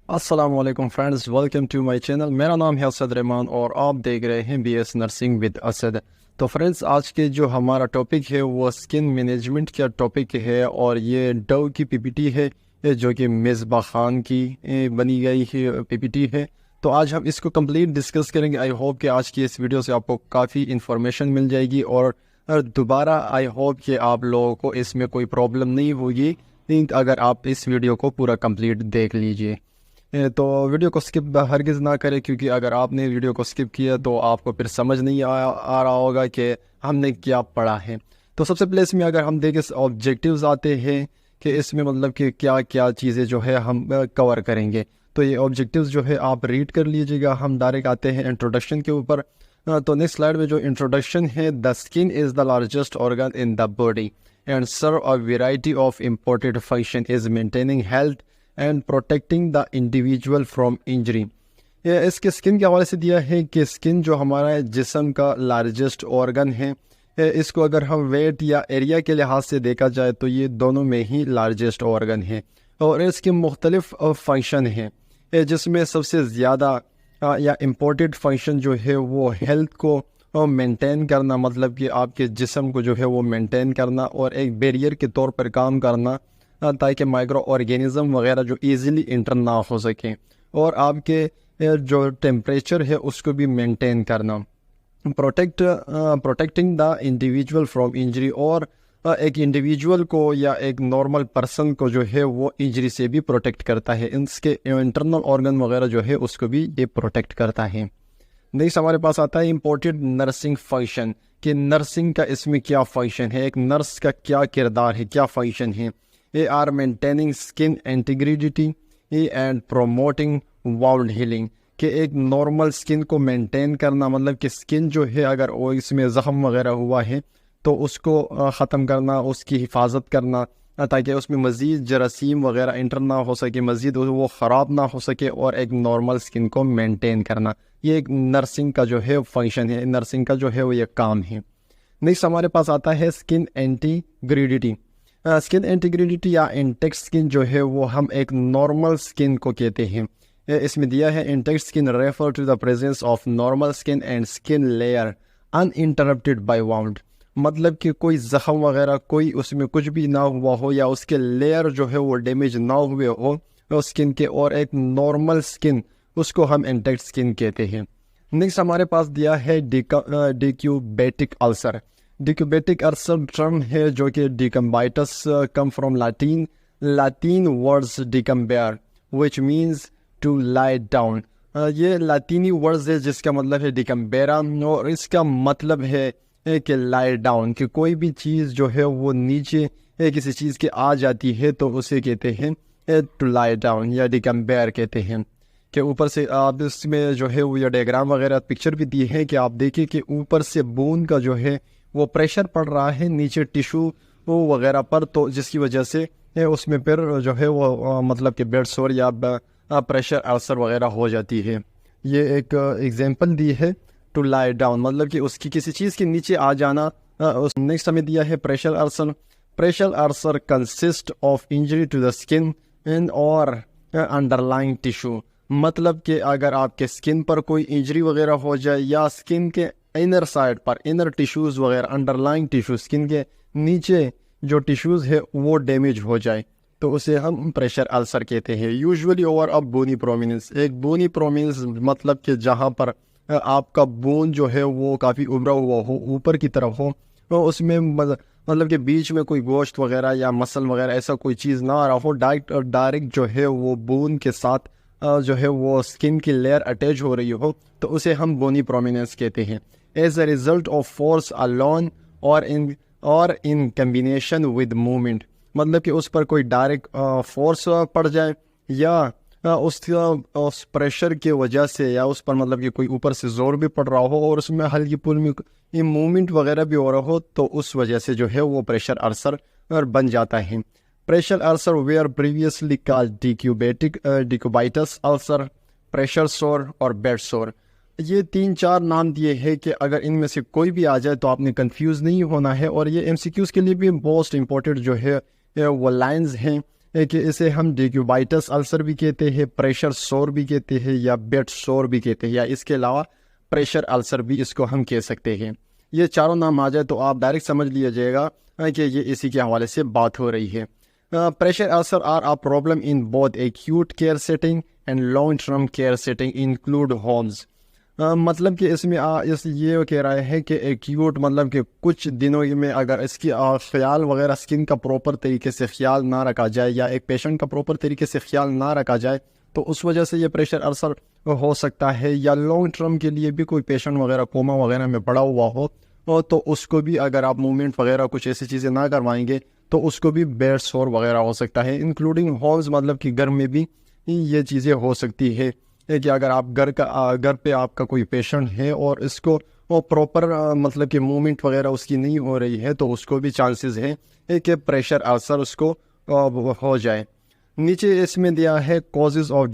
अस्सलाम वालेकुम friends, welcome to my channel. मेरा नाम है असद रहमान और आप देख रहे हैं बीएस नर्सिंग विद असद। तो फ्रेंड्स, आज के जो हमारा टॉपिक है वो स्किन मैनेजमेंट का टॉपिक है और ये डव की पीपीटी है, ये जो कि मिसबा खान की बनी गई है पीपीटी है। तो आज हम इसको कंप्लीट डिस्कस करेंगे। आई होप कि आज की इस वीडियो से आपको काफ़ी इन्फॉर्मेशन मिल जाएगी और दोबारा आई होप कि आप लोगों को इसमें कोई प्रॉब्लम नहीं होगी अगर आप इस वीडियो को पूरा कंप्लीट देख लीजिए। तो वीडियो को स्किप हरगिज़ ना करें, क्योंकि अगर आपने वीडियो को स्किप किया तो आपको फिर समझ नहीं आ रहा होगा कि हमने क्या पढ़ा है। तो सबसे पहले इसमें अगर हम देखें ऑब्जेक्टिव्स आते हैं कि इसमें मतलब कि क्या क्या चीज़ें जो है हम कवर करेंगे। तो ये ऑब्जेक्टिव्स जो है आप रीड कर लीजिएगा। हम डायरेक्ट आते हैं इंट्रोडक्शन के ऊपर। तो नेक्स्ट स्लाइड में जो इंट्रोडक्शन है, the skin is the largest organ in the body and serve a variety of important function is maintaining health and protecting the individual from injury. ये इसके स्किन के हवाले से दिया है कि स्किन जो हमारा जिस्म का लार्जेस्ट ऑर्गन है, इसको अगर हम वेट या एरिया के लिहाज से देखा जाए तो ये दोनों में ही लार्जेस्ट ऑर्गन है और इसके मुख्तलिफ फंक्शन हैं, जिसमें सबसे ज़्यादा या इम्पोर्टेंट फंक्शन जो है वो हेल्थ को मेंटेन करना, मतलब कि आपके जिस्म को जो है वो मेंटेन करना और एक बैरियर के तौर पर काम करना, ताकि माइक्रो ऑर्गेनिज़म वगैरह जो इजीली इंटर ना हो सकें, और आपके जो टेम्परेचर है उसको भी मेंटेन करना, protecting the individual from injury, और एक इंडिविजुअल को या एक नॉर्मल पर्सन को जो है वो इंजरी से भी प्रोटेक्ट करता है। इसके इंटरनल ऑर्गन वगैरह जो है उसको भी ये प्रोटेक्ट करता है। नेक्स्ट हमारे पास आता है इम्पोर्टेंट नर्सिंग फंक्शन, कि नर्सिंग का इसमें क्या फंक्शन है, एक नर्स का क्या किरदार है, क्या फंक्शन है। ये are maintaining skin integrity and promoting wound healing, कि एक नॉर्मल स्किन को मेंटेन करना, मतलब कि स्किन जो है अगर वो इसमें ज़ख़म वगैरह हुआ है तो उसको ख़त्म करना, उसकी हिफाजत करना, ताकि उसमें मज़ीद जरासीम वगैरह इंटर ना हो सके, मज़ीद वो ख़राब ना हो सके, और एक नॉर्मल स्किन को मेंटेन करना। ये एक नर्सिंग का जो है फंक्शन है, नर्सिंग का जो है वो ये काम है। नेक्स्ट हमारे पास आता है स्किन इंटीग्रिटी। स्किन इंटीग्रिटी या इंटेक्ट स्किन जो है वो हम एक नॉर्मल स्किन को कहते हैं। इसमें दिया है intact skin refer to the presence of normal skin and skin layer uninterrupted by wound, मतलब कि कोई ज़ख़म वगैरह कोई उसमें कुछ भी ना हुआ हो या उसके लेयर जो है वो डैमेज ना हुए हो स्किन के, और एक नॉर्मल स्किन उसको हम इंटेक्ट स्किन कहते हैं। नेक्स्ट हमारे पास दिया है decubitic ulcer. Decubitic ulcer term है जो कि decubitus come from Latin words decumbere which means to lie down. ये लातीनी वर्ड्स है जिसका मतलब है डिकम्बेरा, और इसका मतलब है कि लाई डाउन, कि कोई भी चीज़ जो है वो नीचे किसी चीज़ के आ जाती है तो उसे कहते हैं टू लाई डाउन या डिकम्बेयर कहते हैं। कि ऊपर से आप इसमें जो है वो ये डायग्राम वगैरह पिक्चर भी दी है कि आप देखिए कि ऊपर से बोन का जो है वो प्रेशर पड़ रहा है नीचे टिश्यू वगैरह पर, तो जिसकी वजह से उसमें फिर जो है वो मतलब कि बेड सोर या प्रेशर अल्सर वगैरह हो जाती है। ये एक एग्जांपल दी है टू लाई डाउन, मतलब कि उसकी किसी चीज़ के नीचे आ जाना। नेक्स्ट हमें दिया है pressure ulcer. Pressure ulcer consist of injury to the skin and और अंडरलाइंग टिश्यू, मतलब कि अगर आपके स्किन पर कोई इंजरी वगैरह हो जाए या स्किन के इनर साइड पर इनर टिश्यूज़ वगैरह, अंडरलाइंग टिश्यू, स्किन के नीचे जो टिश्यूज़ है वो डैमेज हो जाए तो उसे हम प्रेशर अल्सर कहते हैं। Usually over a bony prominence, एक बोनी प्रोमिनेंस मतलब कि जहाँ पर आपका बोन जो है वो काफ़ी उभरा हुआ हो, ऊपर की तरफ हो, तो उसमें मतलब कि बीच में कोई गोश्त वगैरह या मसल वगैरह ऐसा कोई चीज़ ना आ रहा हो, डायरेक्ट जो है वो बोन के साथ जो है वो स्किन की लेयर अटैच हो रही हो, तो उसे हम बोनी प्रोमिनेंस कहते हैं। As a result of force alone और इन कम्बिनेशन विद मूवमेंट, मतलब कि उस पर कोई डायरेक्ट फोर्स पड़ जाए या उस प्रेशर की वजह से, या उस पर मतलब कि कोई ऊपर से जोर भी पड़ रहा हो और उसमें हल्की पुल्की मूवमेंट वगैरह भी हो रहा हो, तो उस वजह से जो है वो प्रेशर अल्सर बन जाता है। Pressure ulcer were previously called decubitus ulcer, pressure sore और बेड सोर। ये 3-4 नाम दिए हैं कि अगर इनमें से कोई भी आ जाए तो आपने कंफ्यूज नहीं होना है। और ये एमसीक्यूज़ के लिए भी मोस्ट इम्पोर्टेंट जो है वो लाइंस हैं कि इसे हम डिक्यूबाइटस अल्सर भी कहते हैं, प्रेशर सोर भी कहते हैं, या बेड सोर भी कहते हैं, या इसके अलावा प्रेशर अल्सर भी इसको हम कह सकते हैं। ये चारों नाम आ जाए तो आप डायरेक्ट समझ लीजिएगा कि ये इसी के हवाले से बात हो रही है। Pressure ulcer are a problem in both acute care setting and long term care setting include homes. मतलब कि इसमें इस ये कह रहा है कि एक्यूट मतलब कि कुछ दिनों में अगर इसकी ख्याल वगैरह स्किन का प्रॉपर तरीके से ख्याल ना रखा जाए, या एक पेशेंट का प्रॉपर तरीके से ख्याल ना रखा जाए, तो उस वजह से ये प्रेशर अल्सर हो सकता है। या लॉन्ग टर्म के लिए भी कोई पेशेंट वगैरह कोमा वगैरह में पड़ा हुआ हो, तो उसको भी अगर आप मूवमेंट वगैरह कुछ ऐसी चीज़ें ना करवाएंगे तो उसको भी बेड सोर वगैरह हो सकता है। इंक्लूडिंग होम्स मतलब कि घर में भी ये चीज़ें हो सकती है कि अगर आप घर पे आपका कोई पेशेंट है और इसको वो प्रॉपर मतलब कि मूवमेंट वगैरह उसकी नहीं हो रही है, तो उसको भी चांसेस है कि प्रेशर अल्सर उसको हो जाए। नीचे इसमें दिया है causes of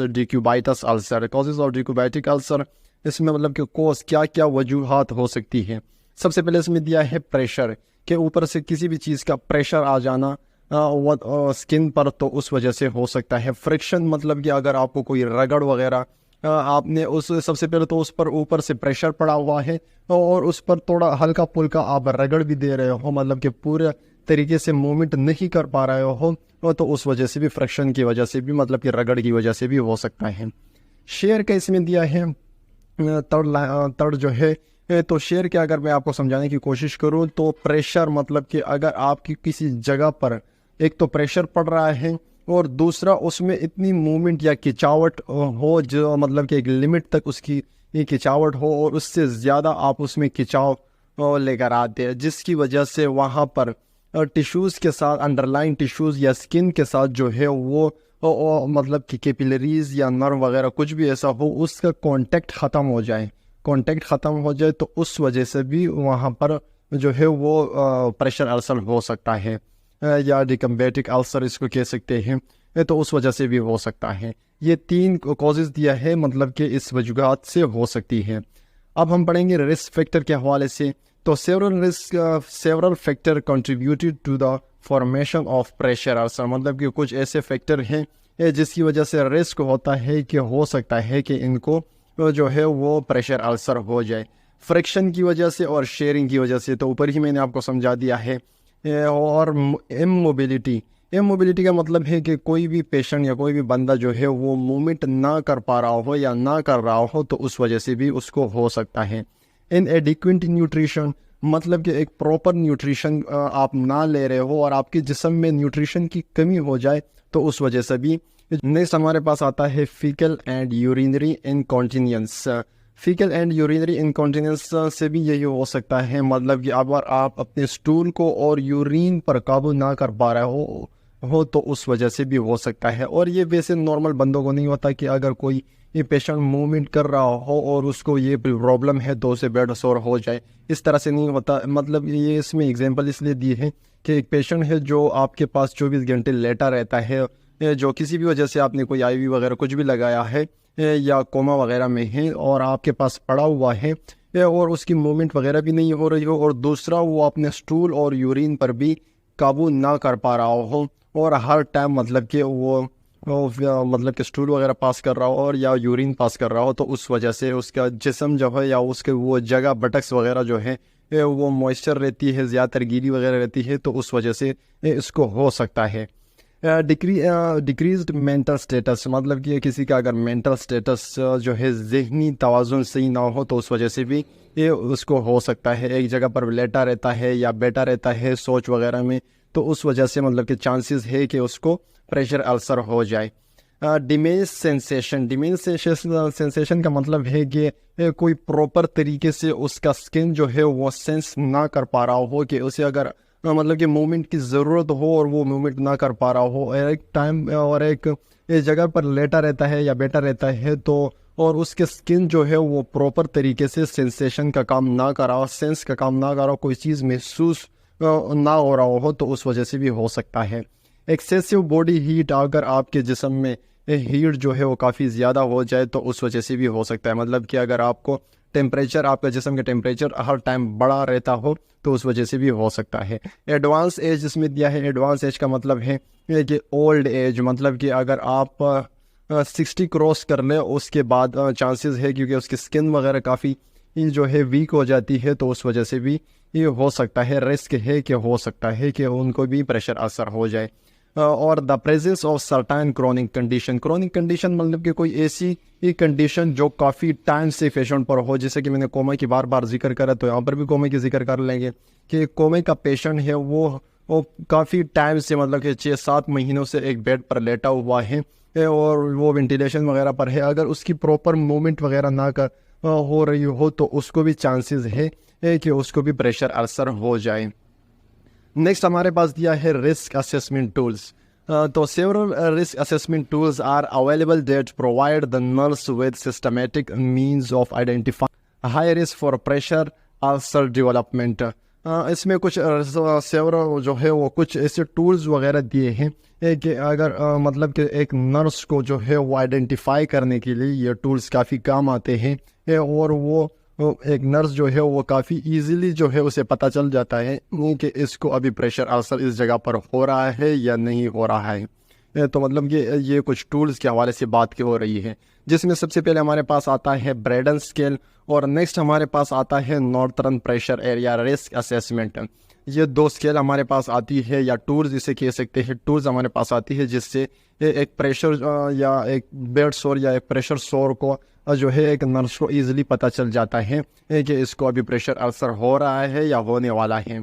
decubitus ulcer. Causes of decubitic ulcer, इसमें मतलब कि कॉज क्या क्या वजूहात हो सकती है। सबसे पहले इसमें दिया है प्रेशर, के ऊपर से किसी भी चीज़ का प्रेशर आ जाना स्किन पर, तो उस वजह से हो सकता है। फ्रिक्शन मतलब कि अगर आपको कोई रगड़ वगैरह आपने उस सबसे पहले तो उस पर ऊपर से प्रेशर पड़ा हुआ है और उस पर थोड़ा हल्का फुल्का आप रगड़ भी दे रहे हो, मतलब कि पूरे तरीके से मूवमेंट नहीं कर पा रहे हो, तो उस वजह से भी फ्रिक्शन की वजह से भी मतलब कि रगड़ की वजह से भी हो सकता है। शेयर का इसमें दिया है तर्ड जो है, तो शेयर के अगर मैं आपको समझाने की कोशिश करूं तो प्रेशर मतलब कि अगर आपकी किसी जगह पर एक तो प्रेशर पड़ रहा है और दूसरा उसमें इतनी मूवमेंट या खिंचावट हो जो मतलब कि एक लिमिट तक उसकी ये खिंचावट हो और उससे ज़्यादा आप उसमें खिंचाव लेकर आते हैं, जिसकी वजह से वहाँ पर टिश्यूज़ के साथ अंडरलाइन टिश्यूज़ या स्किन के साथ जो है वो मतलब कि कैपिलरीज या नर्व वगैरह कुछ भी ऐसा हो उसका कांटेक्ट ख़त्म हो जाए, तो उस वजह से भी वहाँ पर जो है वो प्रेशर अल्सर हो सकता है, या डिकम्बेटिक अल्सर इसको कह सकते हैं, तो उस वजह से भी हो सकता है। ये 3 कॉजेज़ दिया है मतलब कि इस वजूहात से हो सकती है। अब हम पढ़ेंगे रिस्क फैक्टर के हवाले से। तो several factor contributed to the formation of pressure ulcer, मतलब कि कुछ ऐसे फैक्टर हैं जिसकी वजह से रिस्क होता है कि हो सकता है कि इनको जो है वो प्रेशर अल्सर हो जाए। फ्रिक्शन की वजह से और शेयरिंग की वजह से, तो ऊपर ही मैंने आपको समझा दिया है। और इमोबिलिटी का मतलब है कि कोई भी पेशेंट या कोई भी बंदा जो है वो मूवमेंट ना कर पा रहा हो या ना कर रहा हो, तो उस वजह से भी उसको हो सकता है। इनएडिक्वेट न्यूट्रिशन मतलब कि एक प्रॉपर न्यूट्रिशन आप ना ले रहे हो और आपके जिस्म में न्यूट्रिशन की कमी हो जाए, तो उस वजह से भी। नेक्स्ट हमारे पास आता है faecal and urinary incontinence. Faecal and urinary incontinence से भी यही हो सकता है, मतलब कि अगर आप अपने स्टूल को और यूरिन पर काबू ना कर पा रहे हो तो उस वजह से भी हो सकता है। और ये वैसे नॉर्मल बंदों को नहीं होता कि अगर कोई ये पेशेंट मूवमेंट कर रहा हो और उसको ये प्रॉब्लम है तो उसे बेड सोर हो जाए, इस तरह से नहीं होता। मतलब ये इसमें एग्जांपल इसलिए दी है कि एक पेशेंट है जो आपके पास 24 घंटे लेटा रहता है, जो किसी भी वजह से आपने कोई आईवी वगैरह कुछ भी लगाया है या कोमा वगैरह में है और आपके पास पड़ा हुआ है और उसकी मूवमेंट वगैरह भी नहीं हो रही हो, और दूसरा वो अपने स्टूल और यूरिन पर भी काबू ना कर पा रहा हो और हर टाइम मतलब कि वो मतलब कि स्टूल वगैरह पास कर रहा हो और या यूरिन पास कर रहा हो, तो उस वजह से उसका जिस्म जो है या उसके वो जगह बटक्स वगैरह जो है वो मॉइस्चर रहती है, ज़्यादातर गीली वगैरह रहती है, तो उस वजह से इसको हो सकता है। डिक्रीज्ड मेंटल स्टेटस मतलब कि किसी का अगर मेंटल स्टेटस जो है ज़हनी तवाज़ुन सही ना हो, तो उस वजह से भी ये उसको हो सकता है। एक जगह पर लेटा रहता है या बैठा रहता है सोच वगैरह में, तो उस वजह से मतलब कि चांसेस है कि उसको प्रेशर अल्सर हो जाए। डिमेज सेंसेशन का मतलब है कि कोई प्रॉपर तरीके से उसका स्किन जो है वो सेंस ना कर पा रहा हो कि उसे अगर मतलब कि मूवमेंट की ज़रूरत हो और वो मूवमेंट ना कर पा रहा हो, एक टाइम और एक जगह पर लेटा रहता है या बैठा रहता है, तो और उसके स्किन जो है वो प्रॉपर तरीके से सेंसेशन का काम ना कर रहा हो, सेंस का काम ना कर रहा हो, कोई चीज़ महसूस ना हो रहा हो, तो उस वजह से भी हो सकता है। एक्सेसिव बॉडी हीट, अगर आपके जिस्म में हीट जो है वो काफ़ी ज़्यादा हो जाए, तो उस वजह से भी हो सकता है। मतलब कि अगर आपको टेम्परेचर, आपका जिस्म का टेम्परेचर हर टाइम बढ़ा रहता हो तो उस वजह से भी हो सकता है। एडवांस एज इसमें दिया है। एडवांस एज का मतलब है कि ओल्ड एज, मतलब कि अगर आप 60 क्रॉस कर लें उसके बाद चांसेस है, क्योंकि उसकी स्किन वगैरह काफ़ी जो है वीक हो जाती है, तो उस वजह से भी ये हो सकता है, रिस्क है कि हो सकता है कि उनको भी प्रेशर असर हो जाए। और the presence of certain chronic condition. Chronic condition मतलब कि कोई ऐसी कंडीशन जो काफ़ी टाइम से पेशेंट पर हो, जैसे कि मैंने कोमा की बार बार जिक्र करा, तो यहाँ पर भी कोमे की जिक्र कर लेंगे कि कोमे का पेशेंट है वो काफ़ी टाइम से, मतलब कि 6-7 महीनों से एक बेड पर लेटा हुआ है और वो वेंटिलेशन वगैरह पर है। अगर उसकी प्रॉपर मूवमेंट वगैरह ना कर हो रही हो तो उसको भी चांसेस है कि उसको भी प्रेशर अल्सर हो जाए। नेक्स्ट हमारे पास दिया है रिस्क असेसमेंट टूल्स। तो several risk assessment tools are available that provide the nurse with systematic means of identifying high risk for pressure ulcer development. इसमें कुछ सेवरल जो है वो कुछ ऐसे टूल्स वगैरह दिए हैं कि अगर मतलब कि एक नर्स को जो है वो आइडेंटिफाई करने के लिए ये टूल्स काफ़ी काम आते हैं और वो एक नर्स जो है वो काफ़ी इजीली जो है उसे पता चल जाता है कि इसको अभी प्रेशर अल्सर इस जगह पर हो रहा है या नहीं हो रहा है। तो मतलब कि ये कुछ टूल्स के हवाले से बात की हो रही है, जिसमें सबसे पहले हमारे पास आता है ब्रेडन स्केल और नेक्स्ट हमारे पास आता है northern pressure area risk assessment. ये 2 स्केल हमारे पास आती है या टूल्स जिसे कह सकते हैं, टूल्स हमारे पास आती है जिससे एक प्रेशर या एक बेड सोर या एक प्रेशर सोर को जो है एक नर्स को ईजिली पता चल जाता है कि इसको अभी प्रेशर अल्सर हो रहा है या होने वाला है।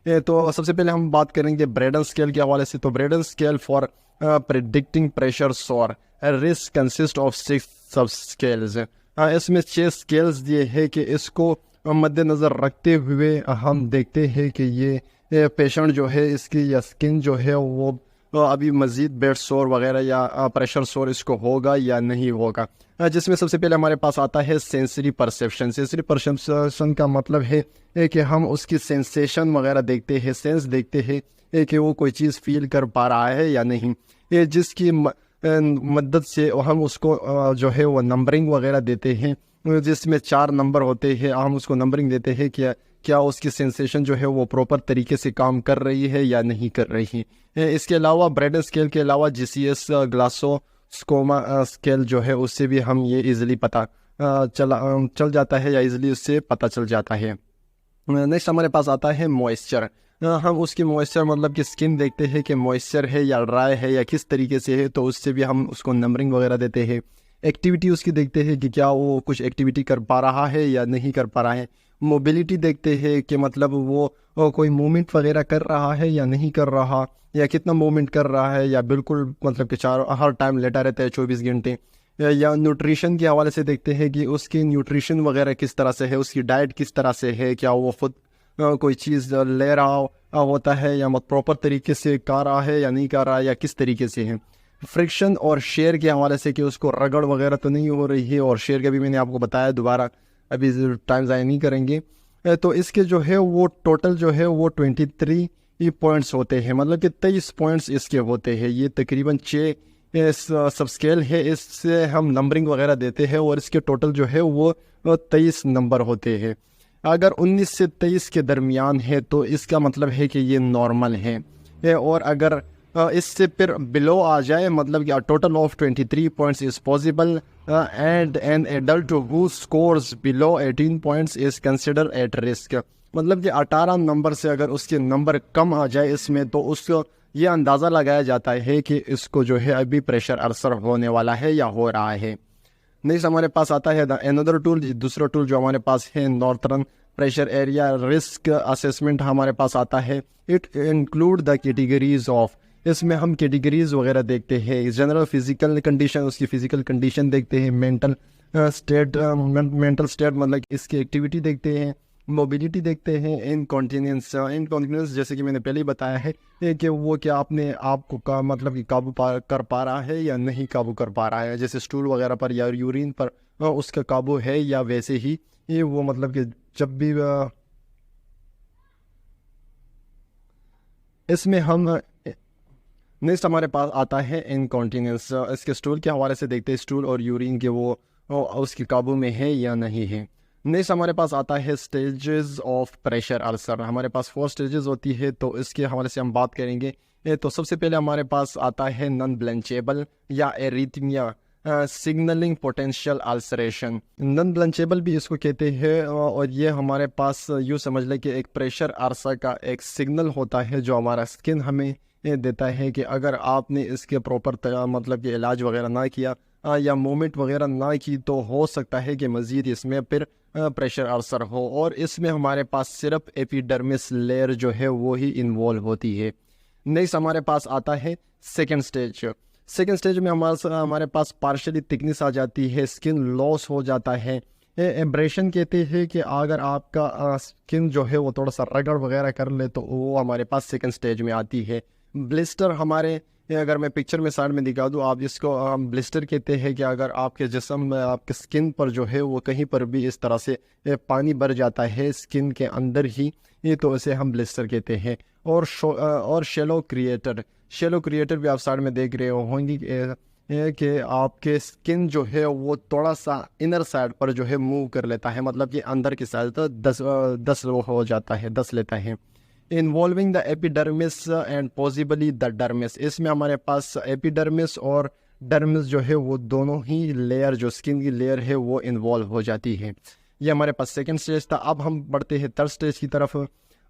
तो सबसे पहले हम बात करेंगे ब्रेडन स्केल के हवाले से। तो Brydon scale for predicting pressure सोर रिस्क कंसिस्ट ऑफ 6 सब स्केल्स। इसमें 6 स्केल्स दिए हैं कि इसको मद्देनज़र रखते हुए हम देखते हैं कि ये पेशेंट जो है इसकी या स्किन जो है वो अभी मज़ीद बेड सोर वगैरह या प्रेशर सोर इसको होगा या नहीं होगा। जिसमें सबसे पहले हमारे पास आता है सेंसरी परसेप्शन। सेंसरी परसेप्शन का मतलब है कि हम उसकी सेंसेशन वगैरह देखते हैं, सेंस देखते हैं कि वो कोई चीज़ फील कर पा रहा है या नहीं। ये जिसकी मदद से हम उसको जो है वो नंबरिंग वगैरह देते हैं, जिसमें 4 नंबर होते हैं। हम उसको नंबरिंग देते हैं कि क्या उसकी सेंसेशन जो है वो प्रॉपर तरीके से काम कर रही है या नहीं कर रही है। इसके अलावा ब्रेडन स्केल के अलावा GCS ग्लासोस्कोमा स्केल जो है उससे भी हम ये इजीली पता चल जाता है या इजीली उससे पता चल जाता है। नेक्स्ट हमारे पास आता है मॉइस्चर। हम उसकी मॉइस्चर मतलब कि स्किन देखते हैं कि मॉइस्चर है या ड्राई है या किस तरीके से है, तो उससे भी हम उसको नंबरिंग वगैरह देते हैं। एक्टिविटी उसकी देखते हैं कि क्या वो कुछ एक्टिविटी कर पा रहा है या नहीं कर पा रहा है। मोबिलिटी देखते हैं कि मतलब वो कोई मूवमेंट वगैरह कर रहा है या नहीं कर रहा, या कितना मूवमेंट कर रहा है, या बिल्कुल मतलब कि हर टाइम लेटा रहता है 24 घंटे। या न्यूट्रिशन के हवाले से देखते हैं कि उसकी न्यूट्रिशन वगैरह किस तरह से है, उसकी डाइट किस तरह से है, क्या वो खुद कोई चीज़ ले रहा होता है या प्रॉपर तरीके से कर रहा है या नहीं कर रहा है, या किस तरीके से है। फ्रिक्शन और शेयर के हवाले से कि उसको रगड़ वगैरह तो नहीं हो रही है, और शेयर का भी मैंने आपको बताया, दोबारा अभी टाइम ज़ाया नहीं करेंगे। तो इसके जो है वो टोटल जो है वो 23 पॉइंट्स होते हैं, मतलब कि 23 पॉइंट्स इसके होते हैं। ये तकरीबन 6 सब स्केल है, इससे हम नंबरिंग वगैरह देते हैं और इसके टोटल जो है वो 23 नंबर होते हैं। अगर 19 से 23 के दरमियान है तो इसका मतलब है कि ये नॉर्मल है, और अगर इससे फिर बिलो आ जाए, मतलब कि total of 23 points is possible and an adult who scores below 18 points is consider at risk. मतलब कि 18 नंबर से अगर उसके नंबर कम आ जाए इसमें, तो उसको ये अंदाज़ा लगाया जाता है कि इसको जो है अभी प्रेशर अल्सर होने वाला है या हो रहा है। नेक्स्ट हमारे पास आता है अनदर टूल। दूसरा टूल जो हमारे पास है northern pressure area risk assessment हमारे पास आता है। It include the categories of, इसमें हम कैटेगरीज वगैरह देखते हैं। जनरल फिजिकल कंडीशन, उसकी फिजिकल कंडीशन देखते हैं। मेंटल स्टेट मतलब इसकी एक्टिविटी देखते हैं। मोबिलिटी देखते हैं। इनकॉन्टिनेंस जैसे कि मैंने पहले ही बताया है कि वो क्या अपने आप को का मतलब कि काबू कर पा रहा है या नहीं काबू कर पा रहा है, जैसे स्टूल वगैरह पर या यूरिन पर उसका काबू है, या वैसे ही ये वो मतलब कि जब भी इसमें हम नेक्स्ट हमारे पास आता है इनकॉन्टिनेंस। इसके स्टूल के हवाले से देखते हैं, स्टूल और यूरिन के वो उसके काबू में है या नहीं है। नेक्स्ट हमारे पास आता है स्टेजेस ऑफ प्रेशर अल्सर। हमारे पास 4 स्टेजेस होती है, तो इसके हवाले से हम बात करेंगे। तो सबसे पहले हमारे पास आता है नॉन ब्लंचेबल या erythema signaling potential ulceration. Non blanchable भी इसको कहते हैं, और ये हमारे पास यूँ समझ लें कि एक प्रेशर अल्सर का एक सिग्नल होता है जो हमारा स्किन हमें देता है कि अगर आपने इसके प्रॉपर मतलब कि इलाज वगैरह ना किया या मूवमेंट वगैरह ना की, तो हो सकता है कि मज़ीद इसमें फिर प्रेशर अल्सर हो। और इसमें हमारे पास सिर्फ एपिडर्मिस लेयर जो है वो ही इन्वॉल्व होती है। नेक्स्ट हमारे पास आता है सेकेंड स्टेज। सेकेंड स्टेज में हमारे पास पार्शियली थिकनेस आ जाती है, स्किन लॉस हो जाता है। एब्रेशन कहते हैं कि अगर आपका स्किन जो है वो थोड़ा सा रगड़ वगैरह कर ले, तो वो हमारे पास सेकेंड स्टेज में आती है। ब्लिस्टर हमारे, अगर मैं पिक्चर में साइड में दिखा दूँ, आप जिसको ब्लिस्टर कहते हैं कि अगर आपके जिस्म में, आपके स्किन पर जो है वो कहीं पर भी इस तरह से पानी भर जाता है स्किन के अंदर ही, ये तो इसे हम ब्लिस्टर कहते हैं। और शेलो क्रिएटर भी आप साइड में देख रहे होंगे कि आपके स्किन जो है वो थोड़ा सा इनर साइड पर जो है मूव कर लेता है, मतलब कि अंदर की साइड तो 10 हो जाता है, 10 लेता है। Involving the epidermis and possibly the dermis. इसमें हमारे पास एपिडर्मिस और डर्मिस जो है वो दोनों ही लेयर, जो स्किन की लेयर है, वो इन्वॉल्व हो जाती है। ये हमारे पास सेकेंड स्टेज था। अब हम बढ़ते हैं थर्ड स्टेज की तरफ।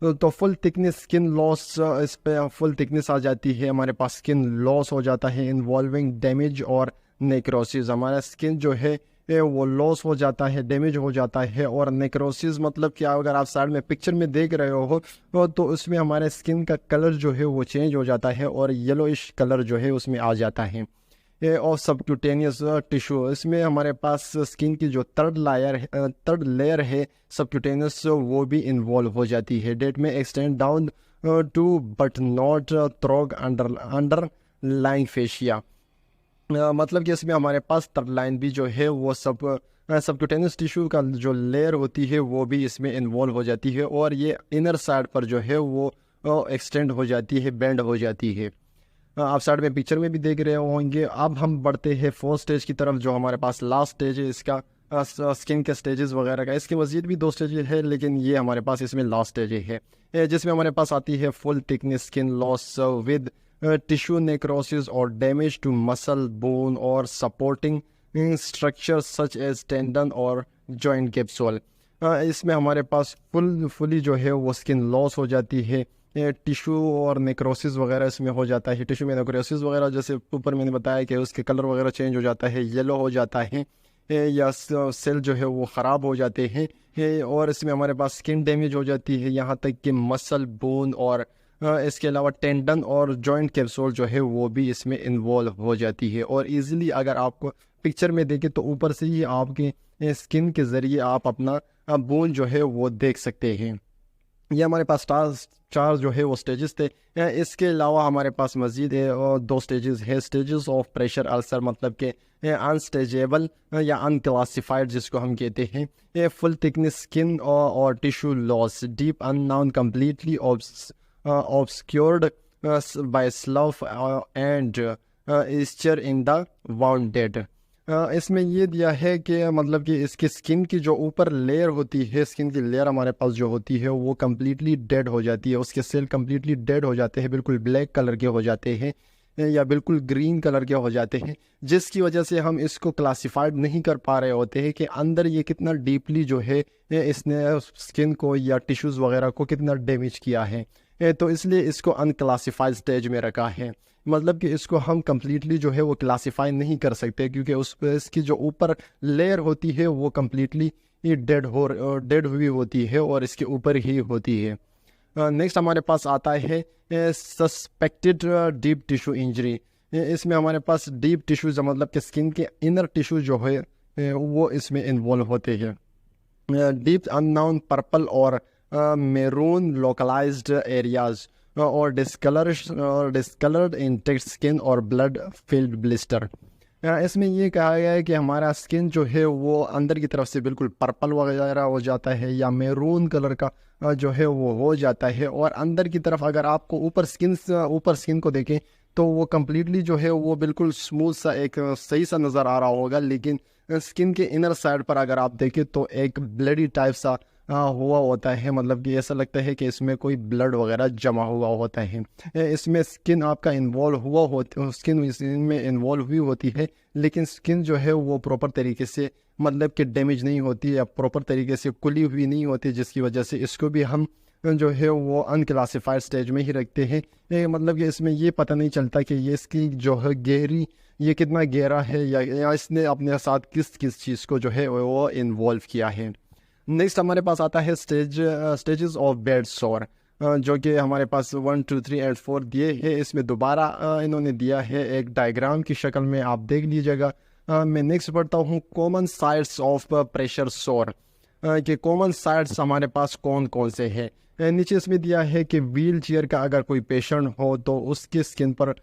तो फुल थिकनेस स्किन लॉस, इस पे फुल थिकनेस आ जाती है, हमारे पास स्किन लॉस हो जाता है, इन्वॉल्विंग डैमेज और नेक्रोसिस। हमारा स्किन जो है वो लॉस हो जाता है, डैमेज हो जाता है। और नेक्रोसिस मतलब क्या, अगर आप साइड में पिक्चर में देख रहे हो तो उसमें हमारे स्किन का कलर जो है वो चेंज हो जाता है और येलोइश कलर जो है उसमें आ जाता है। और सबक्यूटेनियस टिश्यू, इसमें हमारे पास स्किन की जो थर्ड लेयर है सबक्यूटेनियस, वो भी इन्वॉल्व हो जाती है। That may extend down to but not through underlying fascia. मतलब कि इसमें हमारे पास थर्ड लाइन भी जो है वो सबक्यूटेनियस टिश्यू का जो लेयर होती है वो भी इसमें इन्वॉल्व हो जाती है, और ये इनर साइड पर जो है वो एक्सटेंड हो जाती है, बेंड हो जाती है। आप साइड में पिक्चर में भी देख रहे होंगे। अब हम बढ़ते हैं फोर्थ स्टेज की तरफ, जो हमारे पास लास्ट स्टेज है इसका, स्किन के स्टेजेस वगैरह का। इसके मज़ीद भी 2 स्टेज है, लेकिन ये हमारे पास इसमें लास्ट स्टेज है, जिसमें हमारे पास आती है full thickness skin loss with tissue necrosis और डैमेज टू मसल, बोन और supporting structure such as tendon और जॉइंट कैप्सूल। इसमें हमारे पास फुली जो है वो स्किन लॉस हो जाती है, टिश्यू और नेक्रोसिस वगैरह इसमें हो जाता है। टिश्यू में नेक्रोसिस वगैरह, जैसे ऊपर मैंने बताया कि उसके कलर वगैरह चेंज हो जाता है, येलो हो जाता है, या सेल जो है वो ख़राब हो जाते हैं। और इसमें हमारे पास स्किन डैमेज हो जाती है, यहाँ तक कि मसल, बोन और इसके अलावा टेंडन और जॉइंट कैप्सूल जो है वो भी इसमें इन्वॉल्व हो जाती है। और इजीली अगर आपको पिक्चर में देखें तो ऊपर से ही आपके स्किन के ज़रिए आप अपना बोन जो है वो देख सकते हैं। ये हमारे पास चार जो है वो स्टेजेस थे। इसके अलावा हमारे पास मज़ीद है और 2 स्टेजेस है, स्टेजेस ऑफ प्रेशर अल्सर, मतलब कि अनस्टेजेबल या अनक्लासिफाइड जिसको हम कहते हैं। ये फुल थिकनेस स्किन और tissue loss, deep unknown, completely obscured by slough and eschar in the wounded. इसमें ये दिया है कि मतलब कि इसकी स्किन की जो ऊपर लेयर होती है, स्किन की लेयर हमारे पास जो होती है वो कम्प्लीटली डेड हो जाती है, उसके सेल कम्प्लीटली डेड हो जाते हैं, बिल्कुल ब्लैक कलर के हो जाते हैं या बिल्कुल ग्रीन कलर के हो जाते हैं, जिसकी वजह से हम इसको क्लासिफाइड नहीं कर पा रहे होते हैं कि अंदर ये कितना डीपली जो है इसने स्किन को या टिश्यूज़ वगैरह को कितना डैमेज किया है। तो इसलिए इसको अनक्लासिफाइड स्टेज में रखा है, मतलब कि इसको हम कम्प्लीटली जो है वो क्लासिफाई नहीं कर सकते, क्योंकि उस पर इसकी जो ऊपर लेयर होती है वो कम्प्लीटली डेड हुई होती है और इसके ऊपर ही होती है। नेक्स्ट हमारे पास आता है सस्पेक्टेड डीप टिश्यू इंजरी। इसमें हमारे पास डीप टिश्यूज मतलब कि स्किन के इनर टिश्यू जो है वो इसमें इन्वॉल्व होते हैं। डीप अननोन पर्पल और मेरून लोकलाइज्ड एरियाज और डिस्कलर्ड इंटेक्ट स्किन और ब्लड फिल्ड ब्लिस्टर। इसमें ये कहा गया है कि हमारा स्किन जो है वो अंदर की तरफ से बिल्कुल पर्पल वगैरह हो जाता है या मैरून कलर का जो है वो हो जाता है, और अंदर की तरफ अगर आपको ऊपर स्किन को देखें तो वो कम्प्लीटली जो है वो बिल्कुल स्मूथ सा एक सही सा नज़र आ रहा होगा, लेकिन स्किन के इनर साइड पर अगर आप देखें तो एक ब्लडी टाइप सा हुआ होता है, मतलब कि ऐसा लगता है कि इसमें कोई ब्लड वगैरह जमा हुआ होता है। इसमें स्किन आपका इन्वॉल्व हुआ हो, स्किन इसमें इन्वॉल्व हुई होती है, लेकिन स्किन जो है वो प्रॉपर तरीके से मतलब कि डैमेज नहीं होती या प्रॉपर तरीके से खुली हुई नहीं होती, जिसकी वजह से इसको भी हम जो है वो अनक्लासिफाइड स्टेज में ही रखते हैं। मतलब कि इसमें ये पता नहीं चलता कि ये इसकी जो है गहरी, ये कितना गहरा है या इसने अपने साथ किस किस चीज़ को जो है वो इन्वॉल्व किया है। नेक्स्ट हमारे पास आता है स्टेजेस ऑफ बेड सोर, जो कि हमारे पास 1 2 3 एंड 4 दिए हैं। इसमें दोबारा इन्होंने दिया है एक डायग्राम की शक्ल में, आप देख लीजिएगा। मैं नेक्स्ट पढ़ता हूँ कॉमन साइड्स ऑफ प्रेशर सोर, कि कॉमन साइड्स हमारे पास कौन कौन से हैं। नीचे इसमें दिया है कि व्हील चेयर का अगर कोई पेशेंट हो तो उसकी स्किन पर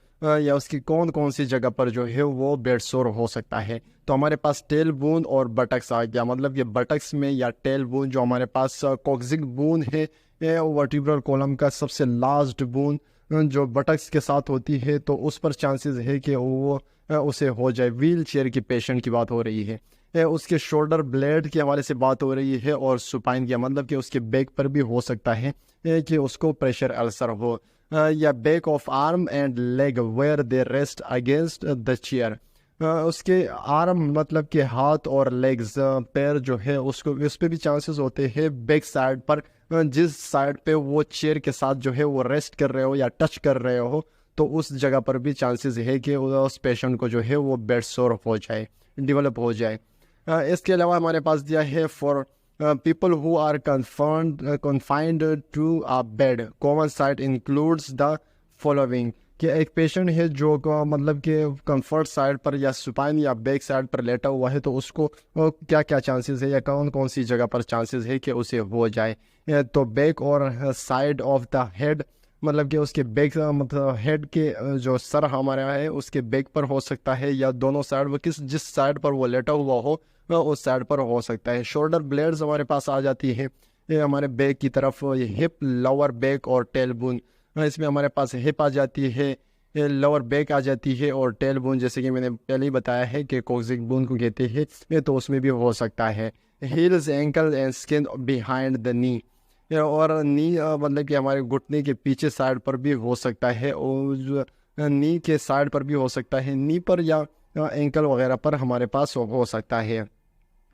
या उसकी कौन कौन सी जगह पर जो है वो बेड सोर हो सकता है। तो हमारे पास टेल बोन और बटक्स आ गया, मतलब ये बटक्स में या टेल बोन जो हमारे पास कॉक्सिक बोन है, वर्टिब्रल कॉलम का सबसे लास्ट बोन जो बटक्स के साथ होती है, तो उस पर चांसेस है कि वो उसे हो जाए। व्हील चेयर की पेशेंट की बात हो रही है। उसके शोल्डर ब्लेड के हवाले से बात हो रही है, और सुपाइन की, मतलब कि उसके बैक पर भी हो सकता है कि उसको प्रेशर अल्सर हो, या back of arm and leg where they rest against the chair. उसके आर्म मतलब कि हाथ और लेग्स पैर जो है उसको, उस पर भी चांसेस होते हैं बैक साइड पर, जिस साइड पे वो चेयर के साथ जो है वो रेस्ट कर रहे हो या टच कर रहे हो, तो उस जगह पर भी चांसेस है कि उस पेशेंट को जो है वो बेड सोर हो जाए, डेवलप हो जाए। इसके अलावा हमारे पास दिया है for people who are confined to a bed, common side includes the following, कि एक पेशेंट है जो मतलब कि कंफर्ट साइड पर या सुपाइन या बैक साइड पर लेटा हुआ है, तो उसको क्या क्या चांसेस है या कौन कौन सी जगह पर चांसेस है कि उसे हो जाए। तो बैक और साइड ऑफ द हेड, मतलब कि उसके बैक, मतलब हेड के जो सर हमारा है उसके बैक पर हो सकता है, या दोनों साइड, वो जिस साइड पर वो लेटा हुआ हो उस साइड पर हो सकता है। शोल्डर ब्लेड्स हमारे पास आ जाती है ये हमारे बैक की तरफ, ये हिप, लोअर बैक और टेल बोन। इसमें हमारे पास हिप आ जाती है, लोअर बैक आ जाती है, और टेल बोन जैसे कि मैंने पहले ही बताया है कि कॉक्सिक बोन को कहते हैं, तो उसमें भी हो सकता है। Heels, ankle and skin behind the knee, और नी मतलब कि हमारे घुटने के पीछे साइड पर भी हो सकता है, और नी के साइड पर भी हो सकता है, नी पर या एंकल वगैरह पर हमारे पास हो सकता है।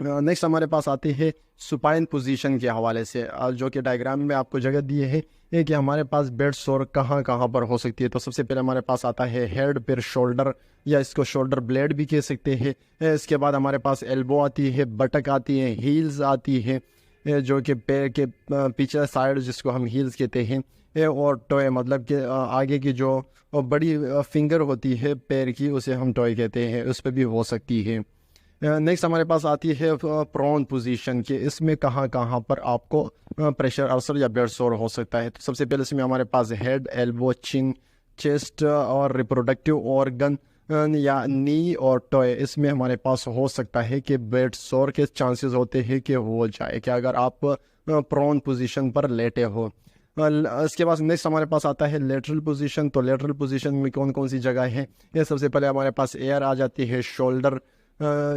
नेक्स्ट हमारे पास आती है सुपाइन पोजीशन के हवाले से, जो कि डायग्राम में आपको जगह दिए है कि हमारे पास बेड सोर कहाँ कहाँ पर हो सकती है। तो सबसे पहले हमारे पास आता है हेड, फिर शोल्डर, या इसको शोल्डर ब्लेड भी कह सकते हैं। इसके बाद हमारे पास एल्बो आती है, बटक आती है, हील्स आती है, जो कि पैर के पीछे साइड जिसको हम हील्स कहते हैं, और टॉय मतलब कि आगे की जो बड़ी फिंगर होती है पैर की, उसे हम टॉय कहते हैं, उस पर भी हो सकती है। नेक्स्ट हमारे पास आती है प्रोन पोजीशन के, इसमें कहाँ कहाँ पर आपको प्रेशर अल्सर या बेड सोर हो सकता है। तो सबसे पहले इसमें हमारे पास हेड, एल्बो, चिन, चेस्ट और रिप्रोडक्टिव ऑर्गन या नी और टॉय, इसमें हमारे पास हो सकता है कि बेड सोर के चांसेस होते हैं कि हो जाए, कि अगर आप प्रोन पोजीशन पर लेटे हो। इसके बाद नेक्स्ट हमारे पास आता है लेटरल पोजीशन। तो लेटरल पोजीशन में कौन कौन सी जगह है, ये सबसे पहले हमारे पास एयर आ जाती है, शोल्डर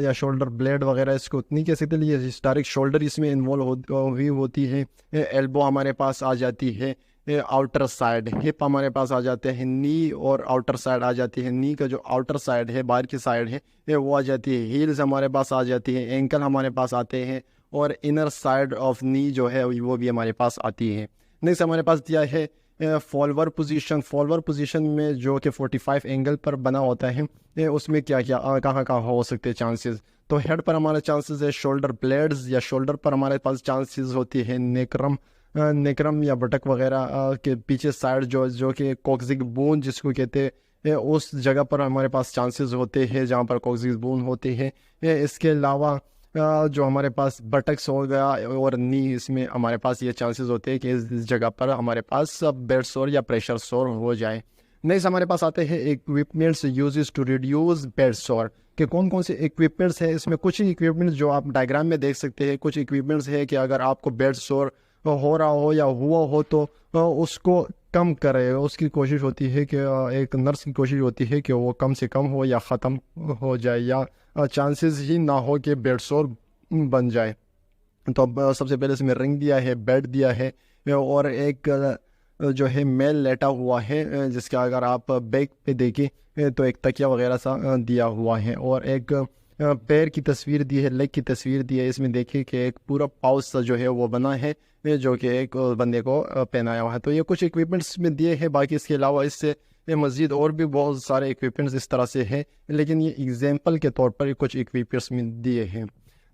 या शोल्डर ब्लेड वगैरह इसको उतनी कह सकते हैं, ये डायरेक्ट शोल्डर इसमें इन्वॉल्व हुई होती है। एल्बो हमारे पास आ जाती है, आउटर साइड, हिप हमारे पास आ जाते हैं, नी और आउटर साइड आ जाती है, नी का जो आउटर साइड है, बाहर की साइड है वो आ जाती है, हील्स हमारे पास आ जाती है, एंकल हमारे पास आते हैं, और इनर साइड ऑफ नी जो है वो भी हमारे पास आती है। नेक्स्ट हमारे पास दिया है फॉलोवर पोजीशन। फॉलोवर पोजीशन में जो कि 45 एंगल पर बना होता है, उसमें क्या क्या कहाँ कहाँ हो सकते हैं चांसेस। तो हेड पर हमारे चांसेस है शोल्डर ब्लेड्स, या शोल्डर पर हमारे पास चांसेस होती है नेक्रम या बटक वगैरह के पीछे साइड जो कि कॉक्सिक बोन जिसको कहते हैं, उस जगह पर हमारे पास चांसेस होते हैं जहाँ पर कॉक्सिक बोन होते हैं। इसके अलावा जो हमारे पास बटक्स हो गया और नी, इसमें हमारे पास ये चांसेस होते हैं कि इस जगह पर हमारे पास बेड सोर या प्रेशर सोर हो जाए। नेक्स्ट हमारे पास आते हैं equipments uses to reduce bed sore, कि कौन कौन से इक्विपमेंट्स हैं। इसमें कुछ इक्विपमेंट्स जो आप डायग्राम में देख सकते हैं, कुछ इक्विपमेंट्स है कि अगर आपको बेड सोर हो रहा हो या हुआ हो तो उसको कम करे, उसकी कोशिश होती है कि एक नर्स की कोशिश होती है कि वो कम से कम हो या ख़त्म हो जाए, या चांसेस ही ना हो कि बेड सोर बन जाए। तो अब सबसे पहले इसमें रिंग दिया है, बेड दिया है, और एक जो है मेल लेटा हुआ है, जिसका अगर आप बैक पे देखें तो एक तकिया वगैरह सा दिया हुआ है, और एक पैर की तस्वीर दी है, लेग की तस्वीर दी है। इसमें देखिए कि एक पूरा पाउच सा जो है वो बना है, जो कि एक बंदे को पहनाया हुआ है। तो ये कुछ इक्विपमेंट्स में दिए हैं, बाकी इसके अलावा इससे मज़ीद और भी बहुत सारे इक्विपमेंट्स इस तरह से हैं, लेकिन ये एग्जाम्पल के तौर पर कुछ इक्विपमेंट्स में दिए हैं।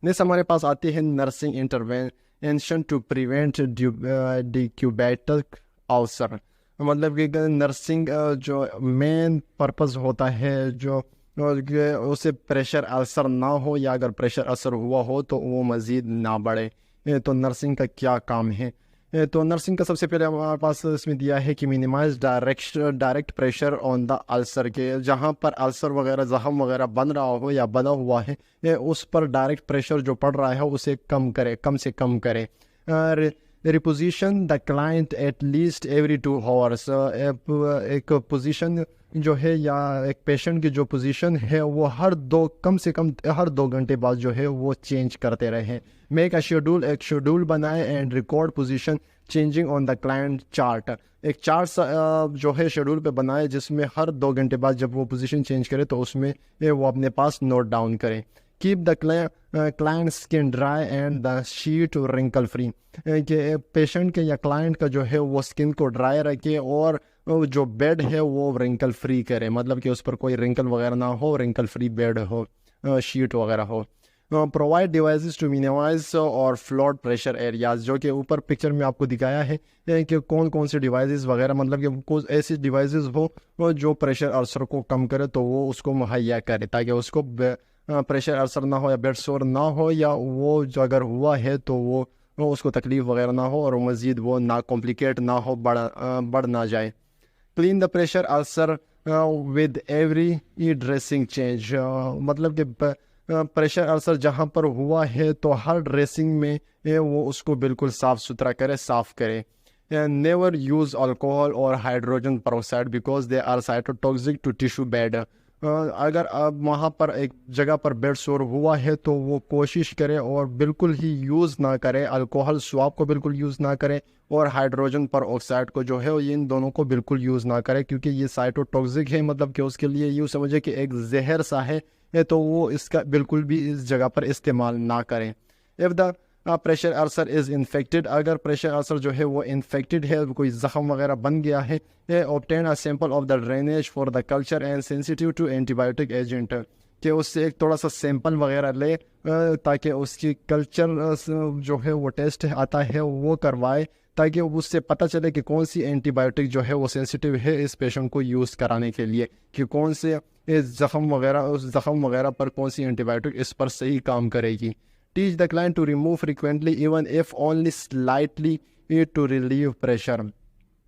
नेक्स्ट हमारे पास आते हैं nursing intervention to prevent decubitic ulcer. मतलब कि नर्सिंग जो मेन पर्पस होता है, जो उसे प्रेशर अल्सर ना हो, या अगर प्रेशर अल्सर हुआ हो तो वो मज़ीद ना बढ़े। तो नर्सिंग का क्या काम है? तो नर्सिंग का सबसे पहले हमारे पास इसमें दिया है कि minimize direct pressure on the ulcer, के जहाँ पर अल्सर वगैरह जख्म वगैरह बन रहा हो या बना हुआ है, उस पर डायरेक्ट प्रेशर जो पड़ रहा है उसे कम करे, कम से कम करे। Reposition the client at least every 2 hours. एक पोजीशन जो है या एक पेशेंट की जो पोजीशन है वो कम से कम हर 2 घंटे बाद जो है वो चेंज करते रहे। मेक अ शेड्यूल, एक शेड्यूल बनाए and record position changing on the client chart. एक चार्ट जो है शेड्यूल पे बनाए, जिसमें हर 2 घंटे बाद जब वो पोजीशन चेंज करे तो उसमें वो अपने पास नोट डाउन करे। Keep the client skin dry and the sheet wrinkle free, कि पेशेंट के या क्लाइंट का जो है वो स्किन को ड्राई रखे और जो बेड है वो रिंकल फ्री करे, मतलब कि उस पर कोई रिंकल वगैरह ना हो, रिंकल फ्री बेड हो, शीट वगैरह हो। प्रोवाइड डिवाइसेस टू मिनिमाइज और फ्लोट प्रेशर एरियाज, जो कि ऊपर पिक्चर में आपको दिखाया है कि कौन कौन से डिवाइसेस वगैरह, मतलब कि कुछ ऐसी डिवाइसेस हो जो प्रेशर अल्सर को कम करे, तो वो उसको मुहैया करे ताकि उसको प्रेशर अल्सर ना हो या बेड सोर ना हो, या वो जो अगर हुआ है तो वो उसको तकलीफ़ वगैरह ना हो और मज़ीद वो ना कॉम्प्लिकेट ना हो, बढ़ ना जाए। Clean the pressure ulcer with every dressing change, मतलब कि प्रेशर अल्सर जहाँ पर हुआ है तो हर ड्रेसिंग में वो उसको बिल्कुल साफ़ सुथरा करे, साफ़ करे। नेवर यूज़ अल्कोहल और hydrogen peroxide because they are cytotoxic to tissue bed. अगर अब वहाँ पर एक जगह पर बेड सोर हुआ है तो वो कोशिश करे और बिल्कुल ही यूज़ ना करे, अल्कोहल स्वाब को बिल्कुल यूज़ ना करे, और हाइड्रोजन पर ऑक्साइड को जो है इन दोनों को बिल्कुल यूज़ ना करे, क्योंकि ये साइटोटॉक्सिक है, मतलब कि उसके लिए यूँ समझे कि एक जहर सा है, तो वो इसका बिल्कुल भी इस जगह पर इस्तेमाल ना करें। If the pressure ulcer is infected, अगर प्रेशर अल्सर जो है वो इन्फेक्टेड है, कोई ज़ख़म वगैरह बन गया है, obtain a sample of the drainage for the culture and sensitive to antibiotic agent, कि उससे एक थोड़ा सा सैंपल वगैरह ले ताकि उसकी कल्चर जो है वो टेस्ट आता है वो करवाए, ताकि उससे पता चले कि कौन सी एंटीबायोटिक जो है वो सेंसिटिव है इस पेशेंट को यूज़ कराने के लिए, कि कौन से इस ज़ख़म वगैरह पर कौन सी एंटीबायोटिक इस पर सही काम करेगी। Teach the client to remove frequently even if only slightly to relieve pressure,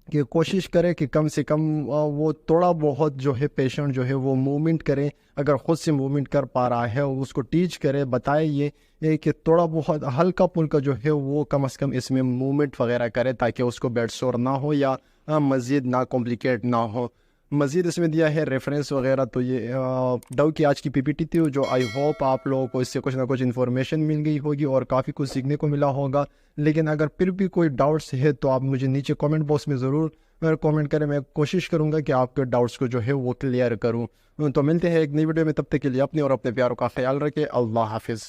कि कोशिश करे कि कम से कम वो थोड़ा बहुत जो है पेशेंट जो है वो मूवमेंट करे, अगर ख़ुद से मूवमेंट कर पा रहा है उसको टीच करे, बताए ये कि थोड़ा बहुत हल्का पुल्का जो है वो कम से कम इसमें मूवमेंट वगैरह करे, ताकि उसको बेड सोर ना हो या मज़ीद ना कॉम्प्लिकेट ना हो। मज़ीद इसमें दिया है रेफरेंस वगैरह। तो ये डव की आज की पीपीटी थी, जो आई होप आप लोगों को इससे कुछ ना कुछ इन्फॉर्मेशन मिल गई होगी और काफ़ी कुछ सीखने को मिला होगा। लेकिन अगर फिर भी कोई डाउट्स है तो आप मुझे नीचे कमेंट बॉक्स में ज़रूर कमेंट करें, मैं कोशिश करूँगा कि आपके डाउट्स को जो है वो क्लियर करूँ। तो मिलते हैं एक नई वीडियो में, तब तक के लिए अपने और अपने प्यारों का ख्याल रखें। अल्लाह हाफिज़।